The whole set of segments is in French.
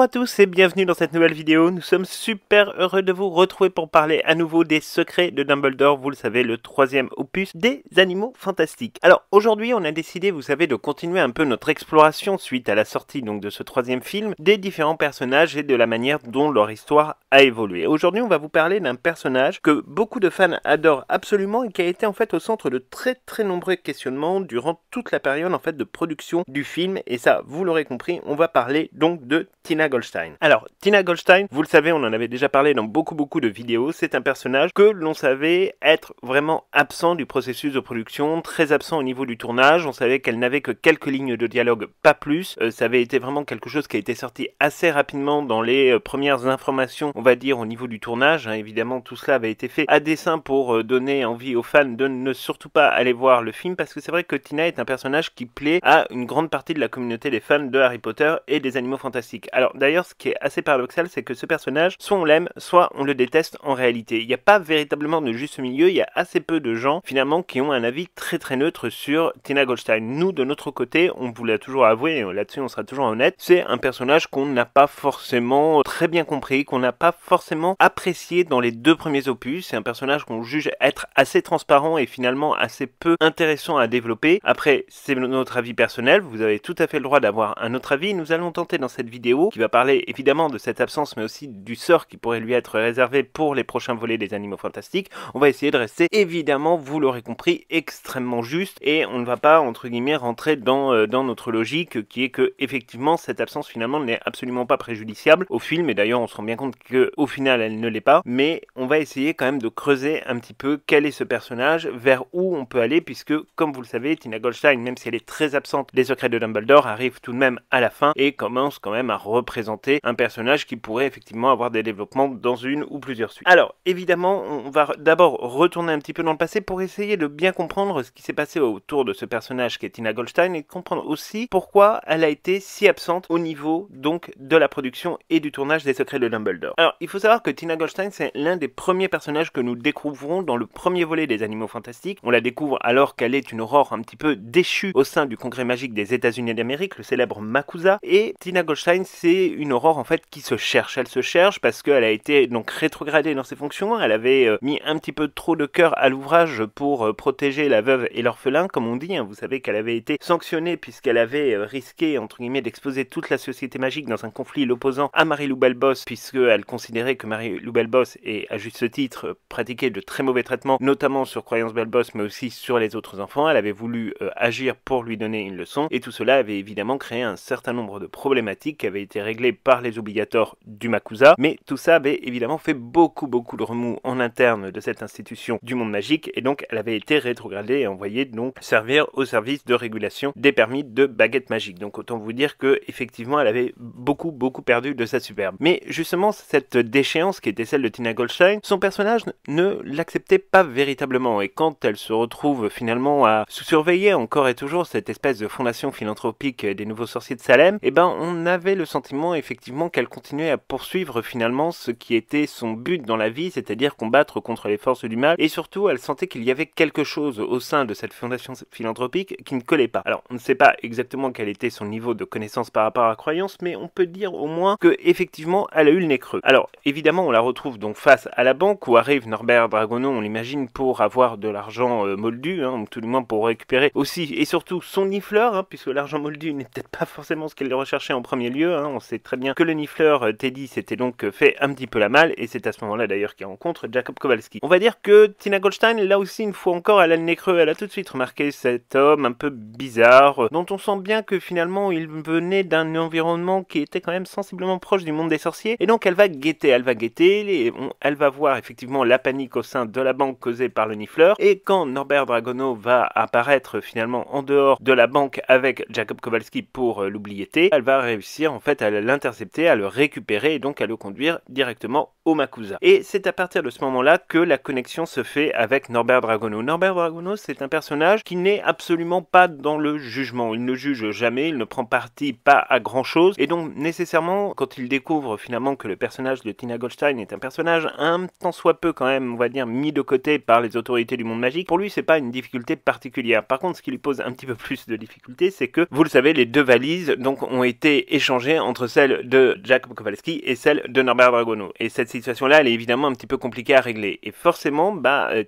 Bonjour à tous et bienvenue dans cette nouvelle vidéo. Nous sommes super heureux de vous retrouver pour parler à nouveau des secrets de Dumbledore. Vous le savez, le troisième opus des animaux fantastiques. Alors aujourd'hui, on a décidé, vous savez, de continuer un peu notre exploration suite à la sortie donc de ce troisième film des différents personnages et de la manière dont leur histoire a évolué. Aujourd'hui, on va vous parler d'un personnage que beaucoup de fans adorent absolument et qui a été en fait au centre de très nombreux questionnements durant toute la période en fait de production du film. Et ça, vous l'aurez compris, on va parler donc de Tina Goldstein. Alors, Tina Goldstein, vous le savez, on en avait déjà parlé dans beaucoup de vidéos, c'est un personnage que l'on savait être vraiment absent du processus de production, très absent au niveau du tournage, on savait qu'elle n'avait que quelques lignes de dialogue, pas plus, ça avait été vraiment quelque chose qui a été sorti assez rapidement dans les premières informations, on va dire, au niveau du tournage, hein. Évidemment, tout cela avait été fait à dessein pour donner envie aux fans de ne surtout pas aller voir le film, parce que c'est vrai que Tina est un personnage qui plaît à une grande partie de la communauté des fans de Harry Potter et des animaux fantastiques. Alors d'ailleurs, ce qui est assez paradoxal, c'est que ce personnage, soit on l'aime, soit on le déteste en réalité. Il n'y a pas véritablement de juste milieu, il y a assez peu de gens finalement qui ont un avis très neutre sur Tina Goldstein. Nous, de notre côté, on vous l'a toujours avoué, et là-dessus on sera toujours honnête, c'est un personnage qu'on n'a pas forcément très bien compris, qu'on n'a pas forcément apprécié dans les deux premiers opus. C'est un personnage qu'on juge être assez transparent et finalement assez peu intéressant à développer. Après, c'est notre avis personnel, vous avez tout à fait le droit d'avoir un autre avis. Nous allons tenter dans cette vidéo, qui va parler évidemment de cette absence, mais aussi du sort qui pourrait lui être réservé pour les prochains volets des animaux fantastiques. On va essayer de rester, évidemment, vous l'aurez compris, extrêmement juste, et on ne va pas, entre guillemets, rentrer dans notre logique, qui est que, effectivement, cette absence, finalement, n'est absolument pas préjudiciable au film, et d'ailleurs, on se rend bien compte qu'au final, elle ne l'est pas, mais on va essayer quand même de creuser un petit peu quel est ce personnage, vers où on peut aller, puisque, comme vous le savez, Tina Goldstein, même si elle est très absente des secrets de Dumbledore, arrive tout de même à la fin, et commence quand même à représenter un personnage qui pourrait effectivement avoir des développements dans une ou plusieurs suites. Alors, évidemment, on va d'abord retourner un petit peu dans le passé pour essayer de bien comprendre ce qui s'est passé autour de ce personnage qui est Tina Goldstein et de comprendre aussi pourquoi elle a été si absente au niveau donc de la production et du tournage des secrets de Dumbledore. Alors, il faut savoir que Tina Goldstein, c'est l'un des premiers personnages que nous découvrons dans le premier volet des Animaux Fantastiques. On la découvre alors qu'elle est une aurore un petit peu déchue au sein du Congrès magique des États-Unis d'Amérique, le célèbre MACUSA, et Tina Goldstein, c'est une aurore en fait qui se cherche. Elle se cherche parce qu'elle a été donc rétrogradée dans ses fonctions. Elle avait mis un petit peu trop de cœur à l'ouvrage pour protéger la veuve et l'orphelin, comme on dit. Hein. Vous savez qu'elle avait été sanctionnée puisqu'elle avait risqué, entre guillemets, d'exposer toute la société magique dans un conflit l'opposant à Mary-Lou Belbos, puisqu'elle considérait que Mary-Lou Belbos, et à juste titre, pratiquait de très mauvais traitements, notamment sur Croyance Belbos, mais aussi sur les autres enfants. Elle avait voulu agir pour lui donner une leçon, et tout cela avait évidemment créé un certain nombre de problématiques qui avaient été réglées par les obligators du MACUSA, mais tout ça avait évidemment fait beaucoup de remous en interne de cette institution du monde magique, et donc elle avait été rétrogradée et envoyée donc servir au service de régulation des permis de baguettes magiques. Donc autant vous dire que effectivement elle avait beaucoup perdu de sa superbe. Mais justement cette déchéance qui était celle de Tina Goldstein, son personnage ne l'acceptait pas véritablement, et quand elle se retrouve finalement à surveiller encore et toujours cette espèce de fondation philanthropique des nouveaux sorciers de Salem, eh ben on avait le sentiment effectivement qu'elle continuait à poursuivre finalement ce qui était son but dans la vie, c'est-à-dire combattre contre les forces du mal, et surtout elle sentait qu'il y avait quelque chose au sein de cette fondation philanthropique qui ne collait pas. Alors on ne sait pas exactement quel était son niveau de connaissance par rapport à la croyance, mais on peut dire au moins que effectivement elle a eu le nez creux. Alors évidemment on la retrouve donc face à la banque où arrive Norbert Dragono, on l'imagine, pour avoir de l'argent moldu, hein, ou tout du moins pour récupérer aussi et surtout son nifleur, hein, puisque l'argent moldu n'est peut-être pas forcément ce qu'elle recherchait en premier lieu, hein. On sait très bien que le nifleur Teddy s'était donc fait un petit peu la malle, et c'est à ce moment-là d'ailleurs qu'il rencontre Jacob Kowalski. On va dire que Tina Goldstein, là aussi une fois encore, elle a le nez creux, elle a tout de suite remarqué cet homme un peu bizarre, dont on sent bien que finalement il venait d'un environnement qui était quand même sensiblement proche du monde des sorciers, et donc elle va guetter, elle va voir effectivement la panique au sein de la banque causée par le nifleur, et quand Norbert Dragono va apparaître finalement en dehors de la banque avec Jacob Kowalski pour l'oublietter, elle va réussir en fait à l'intercepter, à le récupérer et donc à le conduire directement au MACUSA. Et c'est à partir de ce moment-là que la connexion se fait avec Norbert Dragono. Norbert Dragono, c'est un personnage qui n'est absolument pas dans le jugement. Il ne juge jamais, il ne prend parti pas à grand-chose, et donc nécessairement, quand il découvre finalement que le personnage de Tina Goldstein est un personnage un tant soit peu quand même, on va dire, mis de côté par les autorités du monde magique, pour lui c'est pas une difficulté particulière. Par contre, ce qui lui pose un petit peu plus de difficulté, c'est que, vous le savez, les deux valises donc ont été échangées entre celle de Jacob Kowalski et celle de Norbert Dragono. Et cette situation-là, elle est évidemment un petit peu compliquée à régler. Et forcément,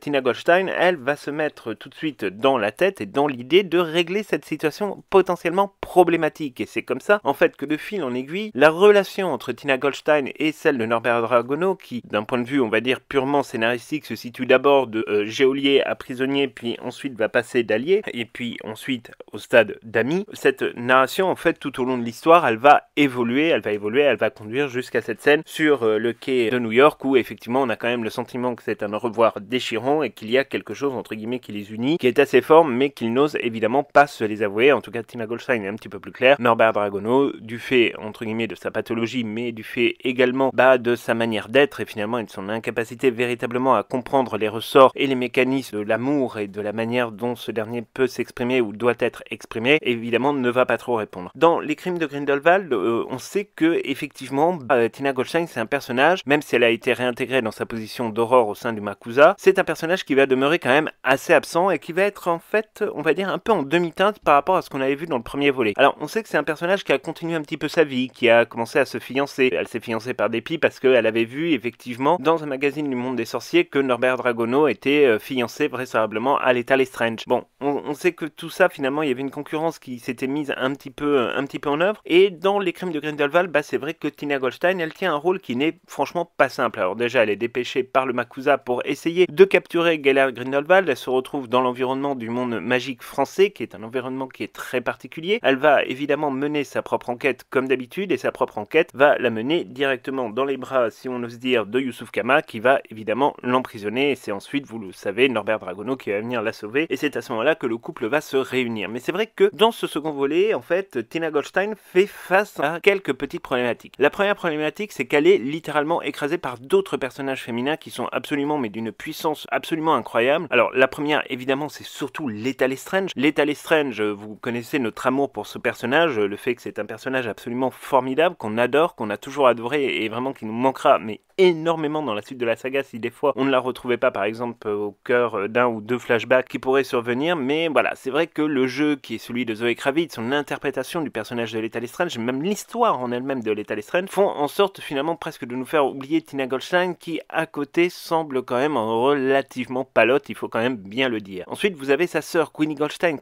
Tina Goldstein, elle va se mettre tout de suite dans la tête et dans l'idée de régler cette situation potentiellement problématique. Et c'est comme ça, en fait, que de fil en aiguille, la relation entre Tina Goldstein et celle de Norbert Dragono, qui, d'un point de vue, on va dire, purement scénaristique, se situe d'abord de geôlier à prisonnier, puis ensuite va passer d'allié, et puis ensuite au stade d'amis. Cette narration, en fait, tout au long de l'histoire, elle va évoluer, elle va conduire jusqu'à cette scène sur le quai de New York, où effectivement on a quand même le sentiment que c'est un au revoir déchirant et qu'il y a quelque chose, entre guillemets, qui les unit, qui est assez fort, mais qu'ils n'osent évidemment pas se les avouer. En tout cas, Tina Goldstein est un petit peu plus claire. Norbert Dragono, du fait, entre guillemets, de sa pathologie, mais du fait également de sa manière d'être et finalement de son incapacité véritablement à comprendre les ressorts et les mécanismes de l'amour et de la manière dont ce dernier peut s'exprimer ou doit être exprimé, évidemment ne va pas trop répondre. Dans Les Crimes de Grindelwald, on sait que effectivement Tina Goldstein, c'est un personnage, même si elle a été réintégrée dans sa position d'aurore au sein du Makusa, c'est un personnage qui va demeurer quand même assez absent et qui va être en fait, on va dire, un peu en demi-teinte par rapport à ce qu'on avait vu dans le premier volet. Alors on sait que c'est un personnage qui a continué un petit peu sa vie, qui a commencé à se fiancer. Elle s'est fiancée par dépit parce qu'elle avait vu effectivement dans un magazine du monde des sorciers que Norbert Dragono était fiancé vraisemblablement à l'état Lestrange. Bon, on sait que tout ça finalement il y avait une concurrence qui s'était mise un petit peu en œuvre, et dans Les Crimes de Grindelwald, c'est vrai que Tina Goldstein, elle tient un rôle qui n'est franchement pas simple. Alors déjà, elle est dépêchée par le Makusa pour essayer de capturer Gellert Grindelwald. Elle se retrouve dans l'environnement du monde magique français, qui est un environnement qui est très particulier. Elle va évidemment mener sa propre enquête comme d'habitude, et sa propre enquête va la mener directement dans les bras, si on ose dire, de Youssouf Kama, qui va évidemment l'emprisonner, et c'est ensuite, vous le savez, Norbert Dragono qui va venir la sauver, et c'est à ce moment-là que le couple va se réunir. Mais c'est vrai que dans ce second volet, en fait, Tina Goldstein fait face à quelques petites problématiques. La première problématique, c'est qu'elle est littéralement écrasée par d'autres personnages féminins qui sont absolument, mais d'une puissance absolument incroyable. Alors, la première, évidemment, c'est surtout Leta Lestrange. Leta Lestrange, vous connaissez notre amour pour ce personnage, le fait que c'est un personnage absolument formidable, qu'on adore, qu'on a toujours adoré, et vraiment qui nous manquera, mais énormément dans la suite de la saga si des fois on ne la retrouvait pas, par exemple au cœur d'un ou deux flashbacks qui pourraient survenir. Mais voilà, c'est vrai que le jeu qui est celui de Zoé Kravitz, son interprétation du personnage de Leta Lestrange, même l'histoire en elle-même de Leta Lestrange, font en sorte finalement presque de nous faire oublier Tina Goldstein, qui à côté semble quand même relativement palote, il faut quand même bien le dire. Ensuite vous avez sa sœur Queenie Goldstein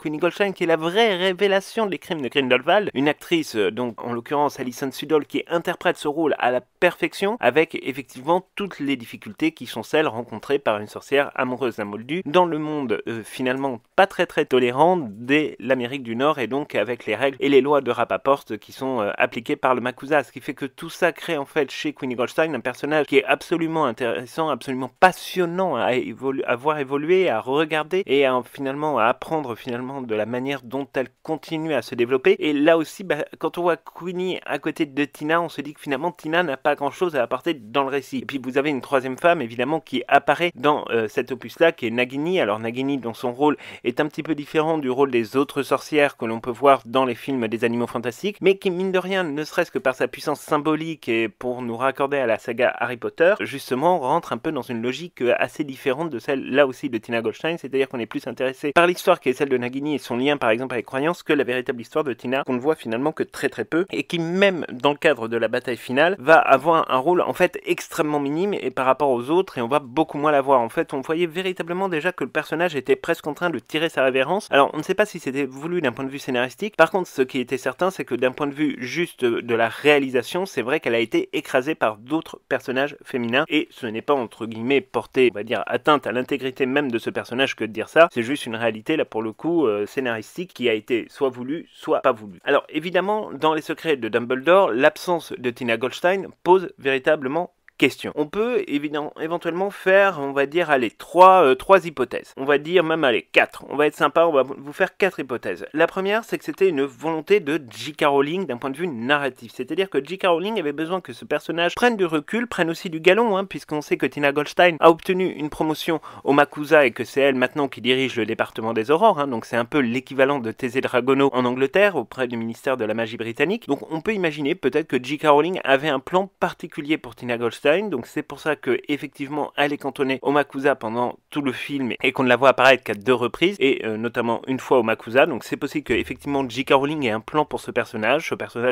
qui est la vraie révélation des Crimes de Grindelwald, une actrice donc en l'occurrence Alison Sudol, qui interprète ce rôle à la perfection, avec effectivement toutes les difficultés qui sont celles rencontrées par une sorcière amoureuse d'un moldu dans le monde finalement pas très tolérant de l'Amérique du Nord, et donc avec les règles et les lois de Rappaport qui sont appliquées par le Makusa, ce qui fait que tout ça crée en fait chez Queenie Goldstein un personnage qui est absolument intéressant, absolument passionnant à voir évoluer, à regarder et finalement à apprendre finalement de la manière dont elle continue à se développer. Et là aussi, quand on voit Queenie à côté de Tina, on se dit que finalement Tina n'a pas grand chose à apporter dans le récit. Et puis vous avez une troisième femme évidemment qui apparaît dans cet opus là, qui est Nagini. Alors Nagini, dans son rôle, est un petit peu différent du rôle des autres sorcières que l'on peut voir dans les films des Animaux Fantastiques, mais qui mine de rien, ne serait-ce que par sa puissance symbolique et pour nous raccorder à la saga Harry Potter, justement rentre un peu dans une logique assez différente de celle là aussi de Tina Goldstein, c'est-à-dire qu'on est plus intéressé par l'histoire qui est celle de Nagini et son lien par exemple avec croyance, que la véritable histoire de Tina, qu'on ne voit finalement que très peu, et qui même dans le cadre de la bataille finale va avoir un rôle en fait extrêmement minime et par rapport aux autres, et on va beaucoup moins la voir. En fait on voyait véritablement déjà que le personnage était presque en train de tirer sa révérence. Alors on ne sait pas si c'était voulu d'un point de vue scénaristique, par contre ce qui était certain, c'est que d'un point de vue juste de la réalisation, c'est vrai qu'elle a été écrasée par d'autres personnages féminins, et ce n'est pas entre guillemets porté, on va dire, atteinte à l'intégrité même de ce personnage que de dire ça, c'est juste une réalité là pour le coup scénaristique qui a été soit voulu, soit pas voulu. Alors évidemment, dans Les Secrets de Dumbledore, l'absence de Tina Goldstein pose véritablement question. On peut éventuellement faire, on va dire, allez, trois hypothèses. On va dire même, allez, 4. On va être sympa, on va vous faire 4 hypothèses. La première, c'est que c'était une volonté de J.K. Rowling d'un point de vue narratif. C'est-à-dire que J.K. Rowling avait besoin que ce personnage prenne du recul, prenne aussi du galon, puisqu'on sait que Tina Goldstein a obtenu une promotion au Makusa et que c'est elle maintenant qui dirige le département des Aurores, donc c'est un peu l'équivalent de Thésée Dragono en Angleterre, auprès du ministère de la Magie britannique. Donc on peut imaginer peut-être que J.K. Rowling avait un plan particulier pour Tina Goldstein, Goldstein, donc c'est pour ça que effectivement elle est cantonnée au Makusa pendant tout le film et qu'on ne la voit apparaître qu'à 2 reprises, et notamment une fois au Makusa. Donc c'est possible que effectivement J.K. Rowling ait un plan pour ce personnage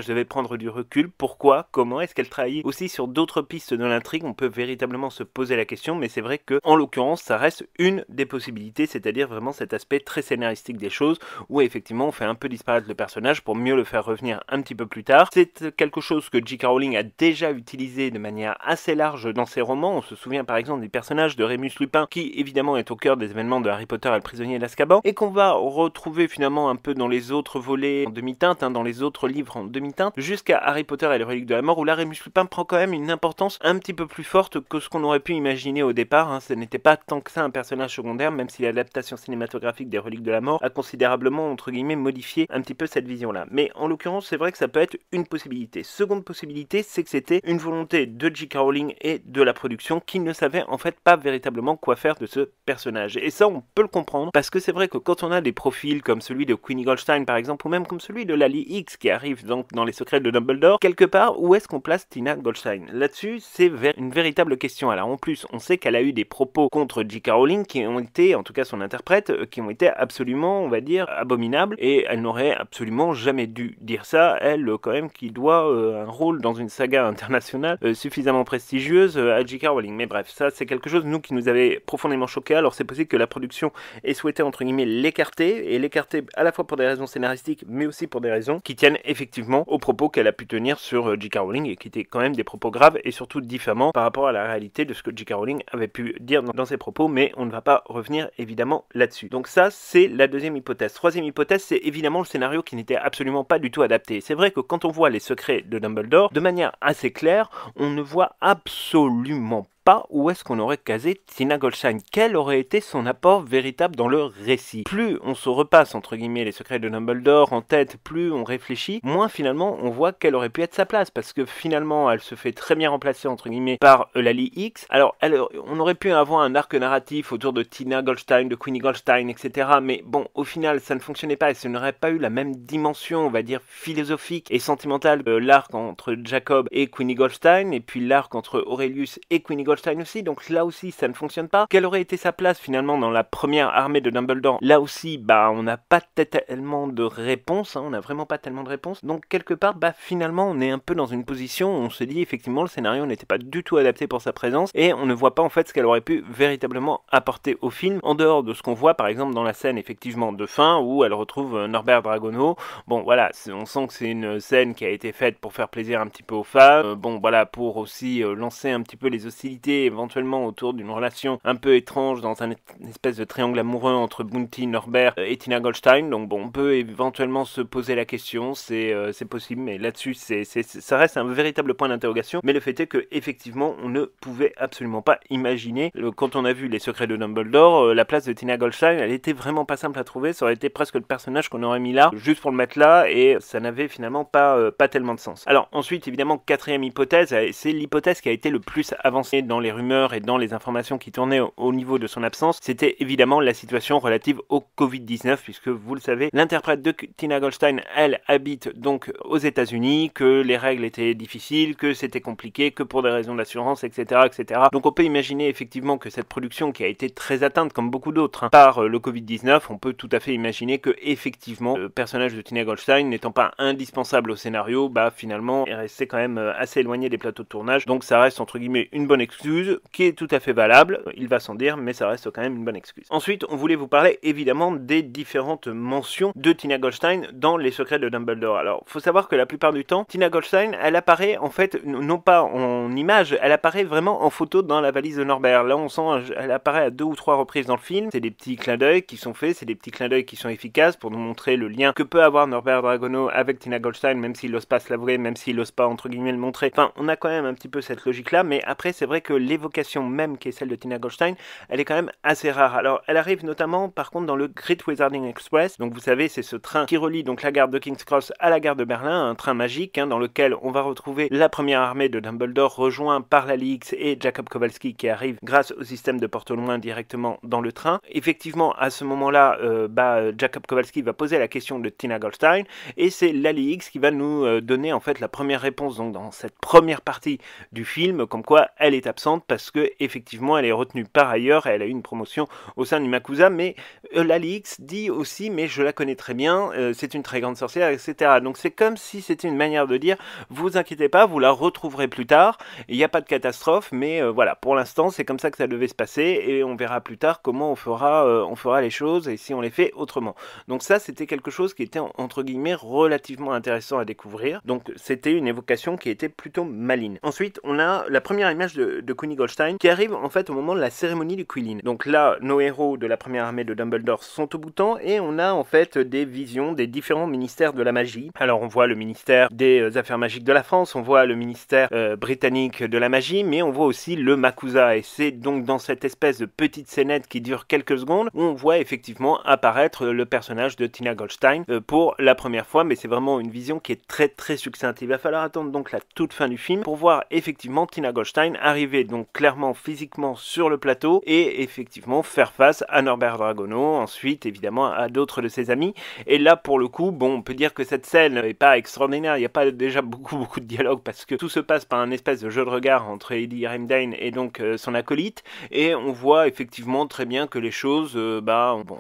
devait prendre du recul. Pourquoi? Comment? Est-ce qu'elle trahit aussi sur d'autres pistes de l'intrigue? On peut véritablement se poser la question, mais c'est vrai que en l'occurrence ça reste une des possibilités, c'est-à-dire vraiment cet aspect très scénaristique des choses, où effectivement on fait un peu disparaître le personnage pour mieux le faire revenir un petit peu plus tard. C'est quelque chose que J.K. Rowling a déjà utilisé de manière assez large dans ses romans. On se souvient par exemple des personnages de Rémus Lupin, qui évidemment est au cœur des événements de Harry Potter et le prisonnier d'Azkaban, et qu'on va retrouver finalement un peu dans les autres volets en demi-teinte, dans les autres livres en demi-teinte, jusqu'à Harry Potter et les reliques de la mort, où là Rémus Lupin prend quand même une importance un petit peu plus forte que ce qu'on aurait pu imaginer au départ. Ce n'était pas tant que ça un personnage secondaire, même si l'adaptation cinématographique des reliques de la mort a considérablement, entre guillemets, modifié un petit peu cette vision-là. Mais en l'occurrence, c'est vrai que ça peut être une possibilité. Seconde possibilité, c'est que c'était une volonté de J.K. Rowling et de la production qui ne savaient en fait pas véritablement quoi faire de ce personnage. Et ça, on peut le comprendre, parce que c'est vrai que quand on a des profils comme celui de Queenie Goldstein par exemple, ou même comme celui de Lally Hicks qui arrive donc dans les secrets de Dumbledore, quelque part, où est-ce qu'on place Tina Goldstein? Là-dessus, c'est une véritable question. Alors en plus, on sait qu'elle a eu des propos contre J.K. Rowling qui ont été, en tout cas son interprète, qui ont été absolument, on va dire, abominables, et elle n'aurait absolument jamais dû dire ça, elle quand même qui doit un rôle dans une saga internationale suffisamment prestigieuse à J.K. Rowling. Mais bref, ça c'est quelque chose, nous, qui nous avait profondément choqué. Alors c'est possible que la production ait souhaité, entre guillemets, l'écarter, et l'écarter à la fois pour des raisons scénaristiques, mais aussi pour des raisons qui tiennent effectivement aux propos qu'elle a pu tenir sur J.K. Rowling, et qui étaient quand même des propos graves et surtout diffamants par rapport à la réalité de ce que J.K. Rowling avait pu dire dans ses propos, mais on ne va pas revenir évidemment là-dessus. Donc ça, c'est la deuxième hypothèse. Troisième hypothèse, c'est évidemment le scénario qui n'était absolument pas du tout adapté. C'est vrai que quand on voit les secrets de Dumbledore, de manière assez claire, on ne voit absolument pas où est-ce qu'on aurait casé Tina Goldstein. Quel aurait été son apport véritable dans le récit? Plus on se repasse, entre guillemets, les secrets de Dumbledore en tête, plus on réfléchit, moins finalement on voit quelle aurait pu être sa place, parce que finalement elle se fait très bien remplacer, entre guillemets, par Lally Hicks. Alors on aurait pu avoir un arc narratif autour de Tina Goldstein, de Queenie Goldstein, etc. Mais bon, au final ça ne fonctionnait pas, et ça n'aurait pas eu la même dimension, on va dire, philosophique et sentimentale de l'arc entre Jacob et Queenie Goldstein, et puis l'arc entre Aurelius et Queenie Goldstein aussi, donc là aussi ça ne fonctionne pas. Quelle aurait été sa place finalement dans la première armée de Dumbledore? Là aussi, on n'a pas tellement de réponses, on n'a vraiment pas tellement de réponses, donc quelque part, finalement on est un peu dans une position où on se dit effectivement le scénario n'était pas du tout adapté pour sa présence, et on ne voit pas en fait ce qu'elle aurait pu véritablement apporter au film, en dehors de ce qu'on voit par exemple dans la scène effectivement de fin, où elle retrouve Norbert Dragono. Bon voilà, on sent que c'est une scène qui a été faite pour faire plaisir un petit peu aux fans, bon voilà, pour aussi lancer un petit peu les hostilités éventuellement autour d'une relation un peu étrange dans une espèce de triangle amoureux entre Bounty, Norbert et Tina Goldstein. Donc bon, on peut éventuellement se poser la question, c'est possible, mais là-dessus ça reste un véritable point d'interrogation. Mais le fait est que effectivement on ne pouvait absolument pas imaginer, quand on a vu les secrets de Dumbledore, la place de Tina Goldstein, elle était vraiment pas simple à trouver. Ça aurait été presque le personnage qu'on aurait mis là juste pour le mettre là, et ça n'avait finalement pas tellement de sens. Alors ensuite, évidemment, quatrième hypothèse, c'est l'hypothèse qui a été le plus avancée dans les rumeurs et dans les informations qui tournaient au niveau de son absence, c'était évidemment la situation relative au Covid-19, puisque vous le savez, l'interprète de Tina Goldstein, elle habite donc aux États-Unis, que les règles étaient difficiles, que c'était compliqué, que pour des raisons d'assurance, etc., etc. Donc on peut imaginer effectivement que cette production, qui a été très atteinte comme beaucoup d'autres par le Covid-19, on peut tout à fait imaginer que effectivement le personnage de Tina Goldstein, n'étant pas indispensable au scénario, finalement est resté quand même assez éloigné des plateaux de tournage. Donc ça reste, entre guillemets, une bonne excuse qui est tout à fait valable, il va sans dire, mais ça reste quand même une bonne excuse. Ensuite, on voulait vous parler évidemment des différentes mentions de Tina Goldstein dans les secrets de Dumbledore. Alors, faut savoir que la plupart du temps, Tina Goldstein, elle apparaît en fait, non pas en image, elle apparaît vraiment en photo dans la valise de Norbert. Là, on sent, elle apparaît à 2 ou 3 reprises dans le film. C'est des petits clins d'œil qui sont faits, c'est des petits clins d'œil qui sont efficaces pour nous montrer le lien que peut avoir Norbert Dragono avec Tina Goldstein, même s'il n'ose pas se l'avouer, même s'il n'ose pas, entre guillemets, le montrer. Enfin, on a quand même un petit peu cette logique-là, mais après, c'est vrai que que l'évocation même qui est celle de Tina Goldstein, elle est quand même assez rare. Alors elle arrive notamment par contre dans le Great Wizarding Express, donc vous savez c'est ce train qui relie donc la gare de King's Cross à la gare de Berlin, un train magique dans lequel on va retrouver la première armée de Dumbledore rejoint par la Ligue et Jacob Kowalski qui arrive grâce au système de porte au loin directement dans le train. Effectivement à ce moment-là, Jacob Kowalski va poser la question de Tina Goldstein et c'est la Ligue qui va nous donner en fait la première réponse donc dans cette première partie du film, comme quoi elle est absente parce que effectivement elle est retenue par ailleurs et elle a eu une promotion au sein du Makusa, mais Lalix dit aussi mais je la connais très bien, c'est une très grande sorcière, etc. Donc c'est comme si c'était une manière de dire vous inquiétez pas, vous la retrouverez plus tard, il n'y a pas de catastrophe, mais voilà, pour l'instant c'est comme ça que ça devait se passer et on verra plus tard comment on fera les choses et si on les fait autrement. Donc ça c'était quelque chose qui était entre guillemets relativement intéressant à découvrir, donc c'était une évocation qui était plutôt maligne. Ensuite on a la première image de Queenie Goldstein qui arrive en fait au moment de la cérémonie du Quillin. Donc là nos héros de la première armée de Dumbledore sont au bouton et on a en fait des visions des différents ministères de la magie. Alors on voit le ministère des affaires magiques de la France, on voit le ministère britannique de la magie, mais on voit aussi le Makusa et c'est donc dans cette espèce de petite scénette qui dure quelques secondes où on voit effectivement apparaître le personnage de Tina Goldstein pour la première fois, mais c'est vraiment une vision qui est très succincte. Il va falloir attendre donc la toute fin du film pour voir effectivement Tina Goldstein arriver donc clairement physiquement sur le plateau et effectivement faire face à Norbert Dragono, ensuite évidemment à d'autres de ses amis. Et là pour le coup, bon, on peut dire que cette scène n'est pas extraordinaire, il n'y a pas déjà beaucoup de dialogue parce que tout se passe par un espèce de jeu de regard entre Eddie Redmayne et donc son acolyte, et on voit effectivement très bien que les choses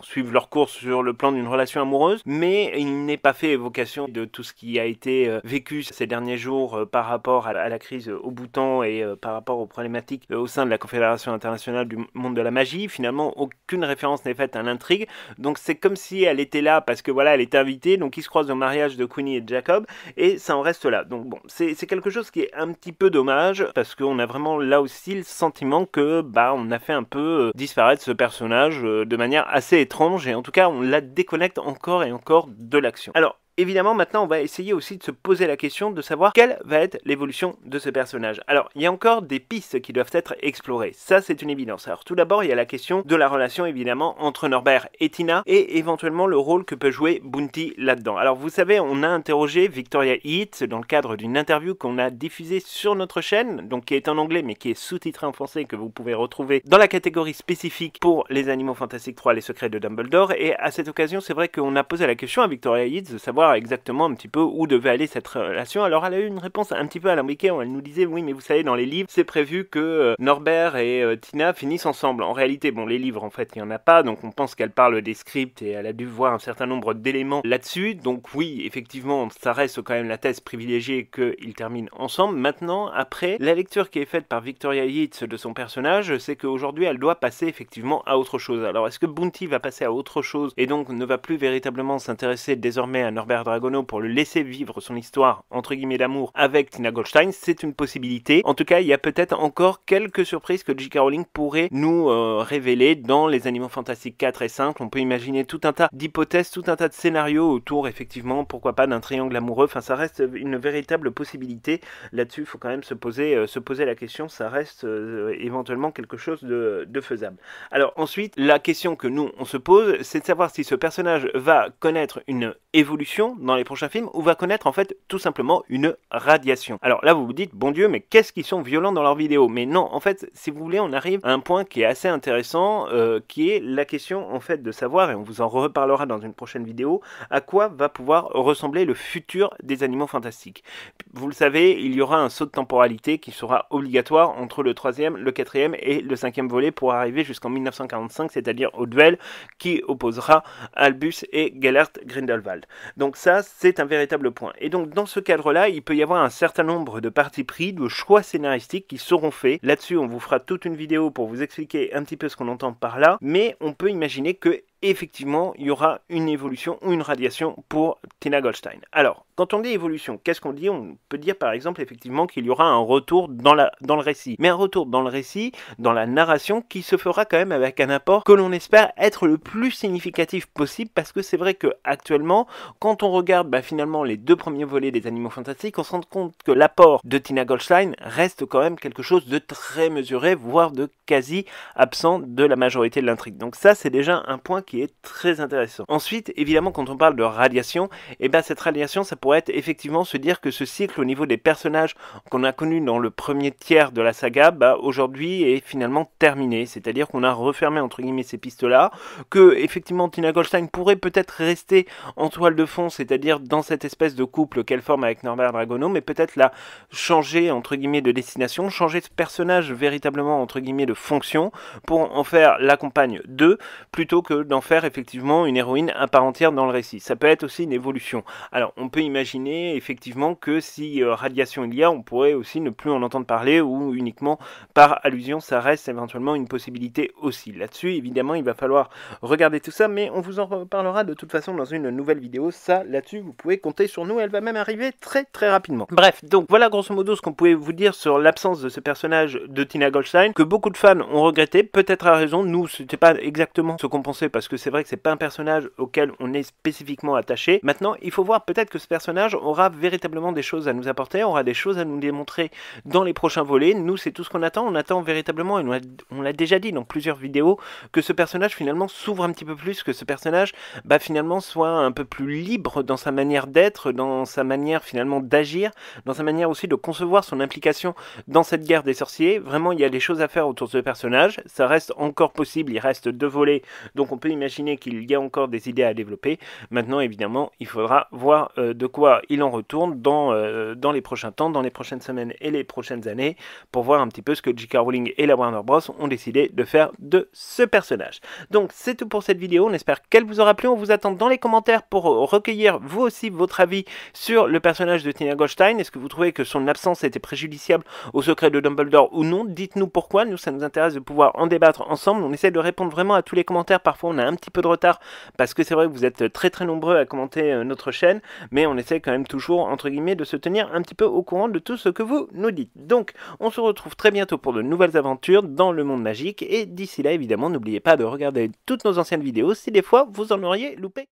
suivent leur course sur le plan d'une relation amoureuse, mais il n'est pas fait évocation de tout ce qui a été vécu ces derniers jours par rapport à la crise au Bhoutan et par rapport aux problématiques au sein de la Confédération internationale du monde de la magie. Finalement aucune référence n'est faite à l'intrigue, donc c'est comme si elle était là parce que voilà elle est invitée, donc ils se croisent au mariage de Queenie et de Jacob et ça en reste là. Donc bon, c'est quelque chose qui est un petit peu dommage parce qu'on a vraiment là aussi le sentiment que on a fait un peu disparaître ce personnage de manière assez étrange et en tout cas on la déconnecte encore et encore de l'action. Alors évidemment, maintenant, on va essayer aussi de se poser la question de savoir quelle va être l'évolution de ce personnage. Alors, il y a encore des pistes qui doivent être explorées. Ça, c'est une évidence. Alors, tout d'abord, il y a la question de la relation, évidemment, entre Norbert et Tina et éventuellement le rôle que peut jouer Bounty là-dedans. Alors, vous savez, on a interrogé Victoria Yeats dans le cadre d'une interview qu'on a diffusée sur notre chaîne, donc qui est en anglais, mais qui est sous-titrée en français, que vous pouvez retrouver dans la catégorie spécifique pour les Animaux Fantastiques 3, les secrets de Dumbledore. Et à cette occasion, c'est vrai qu'on a posé la question à Victoria Yeats de savoir exactement un petit peu où devait aller cette relation. Alors elle a eu une réponse un petit peu alambiquée, elle nous disait oui mais vous savez dans les livres c'est prévu que Norbert et Tina finissent ensemble. En réalité bon les livres en fait il n'y en a pas, donc on pense qu'elle parle des scripts et elle a dû voir un certain nombre d'éléments là-dessus, donc oui effectivement ça reste quand même la thèse privilégiée qu'ils terminent ensemble. Maintenant après la lecture qui est faite par Victoria Yeats de son personnage, c'est qu'aujourd'hui elle doit passer effectivement à autre chose. Alors est-ce que Bounty va passer à autre chose et donc ne va plus véritablement s'intéresser désormais à Norbert Dragono pour le laisser vivre son histoire entre guillemets d'amour avec Tina Goldstein? C'est une possibilité. En tout cas, il y a peut-être encore quelques surprises que J.K. Rowling pourrait nous révéler dans les Animaux Fantastiques 4 et 5. On peut imaginer tout un tas d'hypothèses, tout un tas de scénarios autour, effectivement, pourquoi pas d'un triangle amoureux. Enfin, ça reste une véritable possibilité. Là-dessus, il faut quand même se poser la question. Ça reste éventuellement quelque chose de faisable. Alors ensuite, la question que nous, on se pose, c'est de savoir si ce personnage va connaître une évolution dans les prochains films ou va connaître en fait tout simplement une radiation. Alors là vous vous dites bon Dieu mais qu'est-ce qu'ils sont violents dans leurs vidéos, mais non en fait si vous voulez on arrive à un point qui est assez intéressant qui est la question en fait de savoir, et on vous en reparlera dans une prochaine vidéo, à quoi va pouvoir ressembler le futur des Animaux Fantastiques. Vous le savez, il y aura un saut de temporalité qui sera obligatoire entre le 3e, le 4e et le 5e volet pour arriver jusqu'en 1945, c'est-à-dire au duel qui opposera Albus et Gellert Grindelwald. Donc ça, c'est un véritable point. Et donc dans ce cadre-là, il peut y avoir un certain nombre de partis pris, de choix scénaristiques qui seront faits. Là-dessus, on vous fera toute une vidéo pour vous expliquer un petit peu ce qu'on entend par là, mais on peut imaginer que effectivement, il y aura une évolution ou une radiation pour Tina Goldstein. Alors, Quand on dit évolution, qu'est-ce qu'on dit? On peut dire par exemple effectivement qu'il y aura un retour dans le récit. Mais un retour dans le récit, dans la narration, qui se fera quand même avec un apport que l'on espère être le plus significatif possible, parce que c'est vrai que actuellement, quand on regarde finalement les deux premiers volets des Animaux Fantastiques, on se rend compte que l'apport de Tina Goldstein reste quand même quelque chose de très mesuré, voire de quasi absent de la majorité de l'intrigue. Donc ça, c'est déjà un point qui est très intéressant. Ensuite, évidemment, quand on parle de radiation, cette radiation, ça pourrait être effectivement se dire que ce cycle au niveau des personnages qu'on a connus dans le premier tiers de la saga, aujourd'hui est finalement terminé. C'est-à-dire qu'on a refermé entre guillemets ces pistes-là, que effectivement Tina Goldstein pourrait peut-être rester en toile de fond, c'est-à-dire dans cette espèce de couple qu'elle forme avec Norbert Dragono, mais peut-être la changer entre guillemets de destination, changer ce personnage véritablement entre guillemets de fonction pour en faire la compagne d'eux, plutôt que d'en faire effectivement une héroïne à part entière dans le récit. Ça peut être aussi une évolution. Alors on peut imaginer effectivement que si radiation il y a, on pourrait aussi ne plus en entendre parler, ou uniquement par allusion, ça reste éventuellement une possibilité aussi. Là-dessus évidemment il va falloir regarder tout ça, mais on vous en reparlera de toute façon dans une nouvelle vidéo. Ça, là-dessus, vous pouvez compter sur nous, elle va même arriver très très rapidement. Bref, donc voilà grosso modo ce qu'on pouvait vous dire sur l'absence de ce personnage de Tina Goldstein, que beaucoup de fans ont regretté, peut-être à raison. Nous, c'était pas exactement ce qu'on pensait, parce que c'est vrai que c'est pas un personnage auquel on est spécifiquement attaché. Maintenant, il faut voir peut-être que ce personnage aura véritablement des choses à nous apporter, aura des choses à nous démontrer dans les prochains volets. Nous, c'est tout ce qu'on attend. On attend véritablement, et on l'a déjà dit dans plusieurs vidéos, que ce personnage finalement s'ouvre un petit peu plus, que ce personnage finalement soit un peu plus libre dans sa manière d'être, dans sa manière finalement d'agir, dans sa manière aussi de concevoir son implication dans cette guerre des sorciers. Vraiment, il y a des choses à faire autour de ce personnage. Ça reste encore possible, il reste 2 volets, donc on peut imaginer qu'il y a encore des idées à développer. Maintenant, évidemment, il faudra voir de quoi il en retourne dans les prochains temps, dans les prochaines semaines et les prochaines années, pour voir un petit peu ce que J.K. Rowling et la Warner Bros ont décidé de faire de ce personnage. Donc, c'est tout pour cette vidéo. On espère qu'elle vous aura plu. On vous attend dans les commentaires pour recueillir vous aussi votre avis sur le personnage de Tina Goldstein. Est-ce que vous trouvez que son absence était préjudiciable au secret de Dumbledore ou non? Dites-nous pourquoi. Nous, ça nous intéresse de pouvoir en débattre ensemble. On essaie de répondre vraiment à tous les commentaires. Parfois, on a un petit peu de retard parce que c'est vrai que vous êtes très très nombreux à commenter notre chaîne, mais on essaie quand même toujours, entre guillemets, de se tenir un petit peu au courant de tout ce que vous nous dites. Donc, on se retrouve très bientôt pour de nouvelles aventures dans le monde magique, et d'ici là, évidemment, n'oubliez pas de regarder toutes nos anciennes vidéos si des fois vous en auriez loupé.